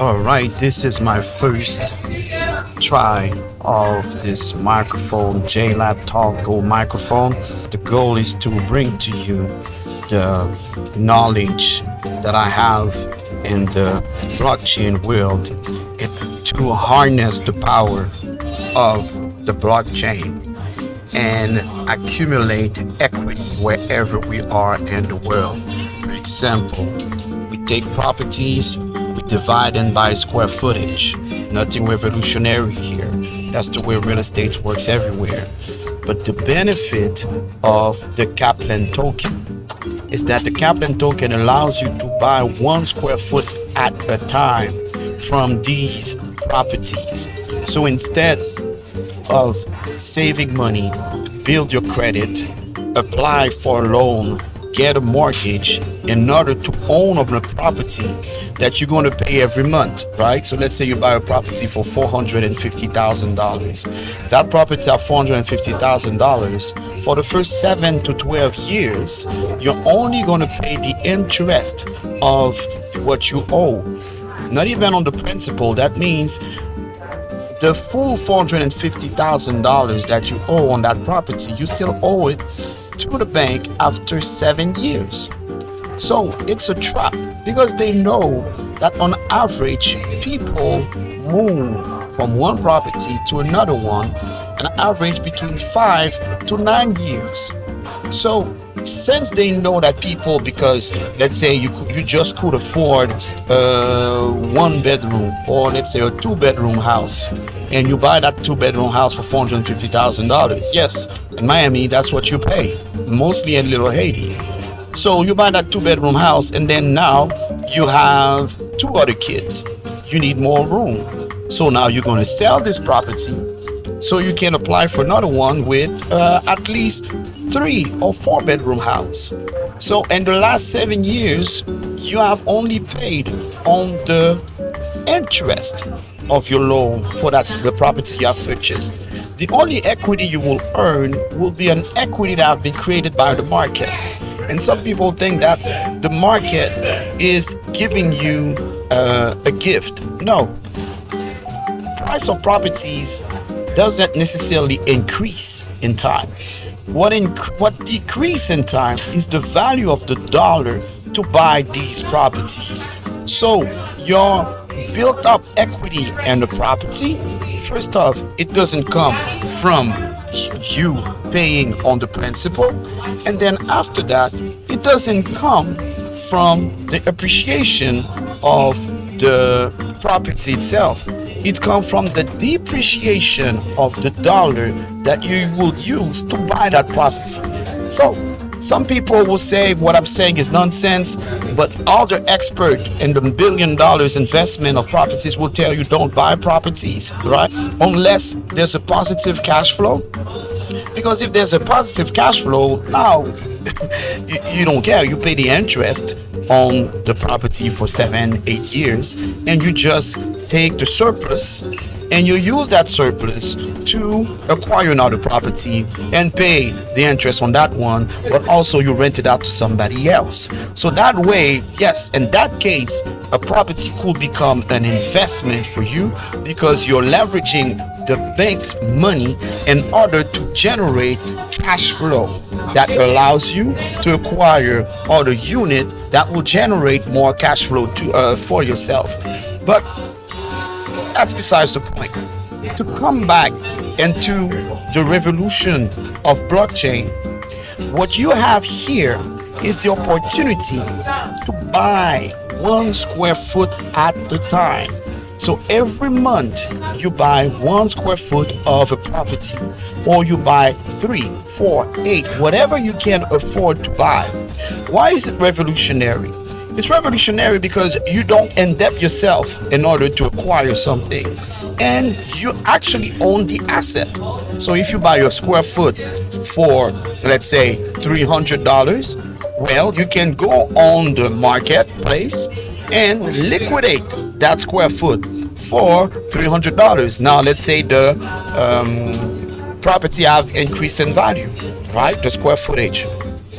All right, this is my first try of this microphone, JLab Talk Go microphone. The goal is to bring to you the knowledge that I have in the blockchain world and to harness the power of the blockchain and accumulate equity wherever we are in the world. For example, we take properties, we divide them by square footage. Nothing revolutionary here. That's the way real estate works everywhere. But the benefit of the Kaplan token is that the Kaplan token allows you to buy 1 square foot at a time from these properties. So instead of saving money, build your credit, apply for a loan, get a mortgage in order to own a property that you're going to pay every month, right? So let's say you buy a property for $450,000. That property at $450,000 for the first 7 to 12 years, you're only going to pay the interest of what you owe, not even on the principal. That means the full $450,000 that you owe on that property, you still owe it to the bank after 7 years. So it's a trap because they know that on average people move from one property to another one on average between 5 to 9 years. So since they know that people, because let's say you just could afford a 1 bedroom or let's say a 2 bedroom house, and you buy that 2 bedroom house for $450,000. Yes, in Miami, that's what you pay, mostly in Little Haiti. So you buy that 2 bedroom house, and then now you have 2 other kids. You need more room. So now you're going to sell this property so you can apply for another one with at least 3 or 4 bedroom house. So in the last 7 years, you have only paid on the interest of your loan for the property you have purchased. The only equity you will earn will be an equity that have been created by the market. And some people think that the market is giving you a gift. No. Price of properties doesn't necessarily increase in time. What decrease in time is the value of the dollar to buy these properties. So your built up equity in the property, first off, it doesn't come from you paying on the principal, and then after that, it doesn't come from the appreciation of the property itself. It comes from the depreciation of the dollar that you will use to buy that property. So some people will say what I'm saying is nonsense, but all the expert in the $1 billion investment of properties will tell you don't buy properties, right? Unless there's a positive cash flow. Because if there's a positive cash flow, now you don't care. You pay the interest on the property for 7, 8 years, and you just take the surplus and you use that surplus to acquire another property and pay the interest on that one, but also you rent it out to somebody else. So that way, yes, in that case, a property could become an investment for you because you're leveraging the bank's money in order to generate cash flow that allows you to acquire other unit that will generate more cash flow for yourself. But that's besides the point. To come back into the revolution of blockchain, what you have here is the opportunity to buy 1 square foot at a time. So every month you buy 1 square foot of a property, or you buy 3, 4, 8, whatever you can afford to buy. Why is it revolutionary? It's revolutionary because you don't endebt yourself in order to acquire something, and you actually own the asset. So if you buy your square foot for, let's say, $300, well, you can go on the marketplace and liquidate that square foot for $300. Now, let's say the property have increased in value, right? The square footage.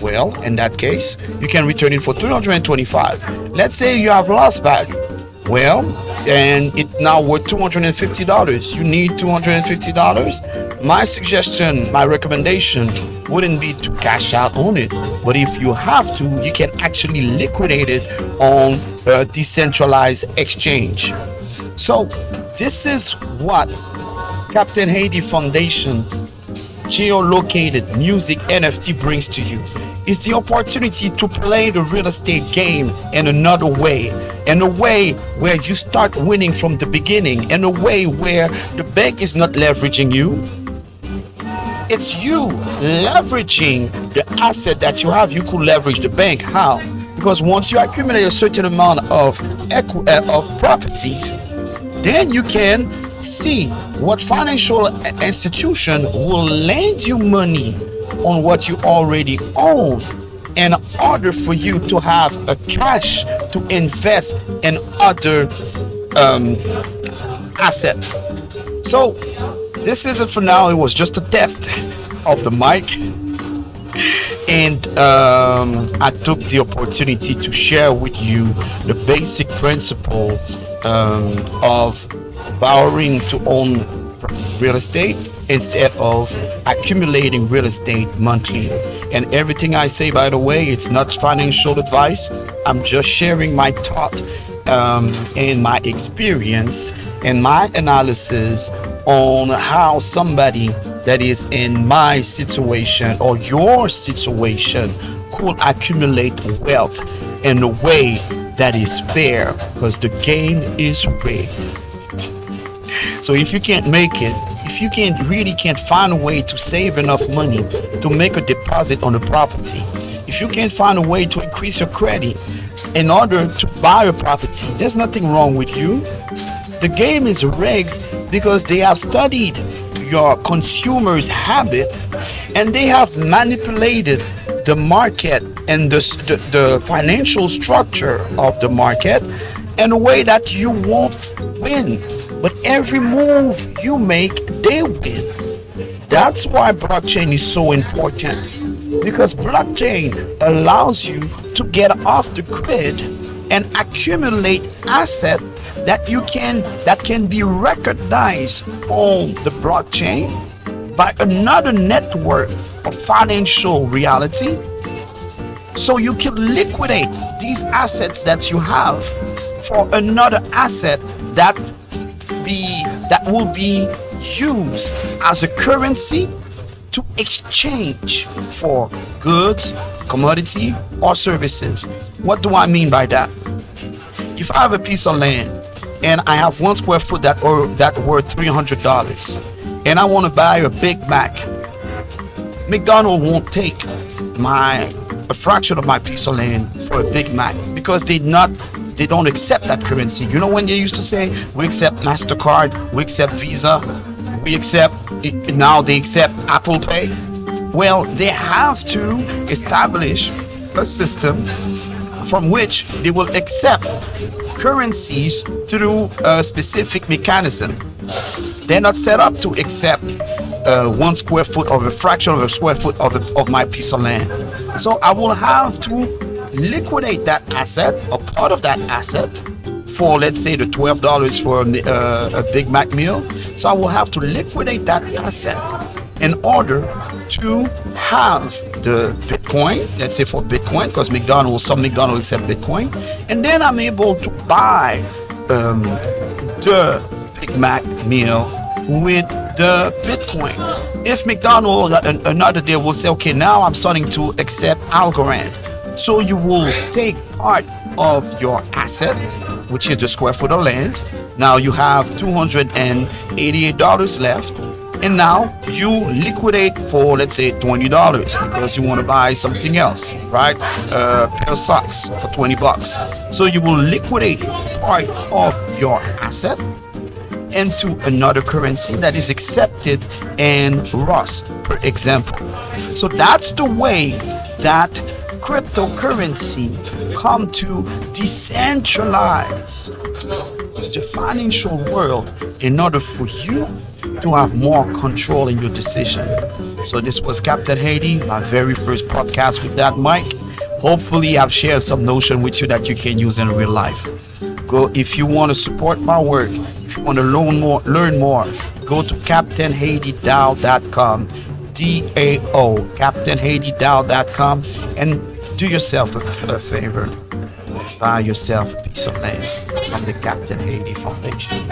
Well, in that case, you can return it for $325. Let's say you have lost value. Well, and it now worth $250. You need $250. My suggestion, my recommendation wouldn't be to cash out on it, but if you have to, you can actually liquidate it on a decentralized exchange. So this is what Captain Haddie Foundation geolocated music NFT brings to you. Is the opportunity to play the real estate game in another way, in a way where you start winning from the beginning, in a way where the bank is not leveraging you. It's you leveraging the asset that you have. You could leverage the bank. How? Because once you accumulate a certain amount of properties, then you can see what financial institution will lend you money on what you already own in order for you to have a cash to invest in other asset. So this is it for now. It was just a test of the mic, and I took the opportunity to share with you the basic principle of borrowing to own real estate instead of accumulating real estate monthly. And everything I say, by the way, it's not financial advice. I'm just sharing my thought and my experience and my analysis on how somebody that is in my situation or your situation could accumulate wealth in a way that is fair, because the game is rigged. So if you can't make it, if you can't find a way to save enough money to make a deposit on a property, if you can't find a way to increase your credit in order to buy a property, there's nothing wrong with you. The game is rigged because they have studied your consumer's habit and they have manipulated the market and the financial structure of the market in a way that you won't win. But every move you make, they win. That's why blockchain is so important, because blockchain allows you to get off the grid and accumulate asset that can be recognized on the blockchain by another network of financial reality. So you can liquidate these assets that you have for another asset that will be used as a currency to exchange for goods, commodity, or services. What do I mean by that? If I have a piece of land and I have 1 square foot that worth $300, and I want to buy a Big Mac, McDonald's won't take a fraction of my piece of land for a Big Mac, because they don't accept that currency. You know, when they used to say, we accept MasterCard, we accept Visa, now they accept Apple Pay. Well, they have to establish a system from which they will accept currencies through a specific mechanism. They're not set up to accept 1 square foot or a fraction of a square foot of my piece of land. So I will have to liquidate that asset, a part of that asset, for, let's say, the $12 for a Big Mac meal. So I will have to liquidate that asset in order to have the Bitcoin, let's say for Bitcoin, because some McDonald's accept Bitcoin, and then I'm able to buy the Big Mac meal with the Bitcoin. If McDonald's another day will say, okay, now I'm starting to accept Algorand. So you will take part of your asset, which is the square foot of land. Now you have $288 left, and now you liquidate for, let's say, $20 because you want to buy something else, right? A pair of socks for $20. So you will liquidate part of your asset into another currency that is accepted in Rust, for example. So that's the way that cryptocurrency come to decentralize the financial world in order for you to have more control in your decision. So this was Captain Haddie, my very first podcast with that mic. Hopefully I've shared some notion with you that you can use in real life. Go if you want to support my work, if you want to learn more, go to CaptainHadyDao.com, DAO, CaptainHadyDao.com, and do yourself a favor. Buy yourself a piece of land from the Captain Hady Foundation.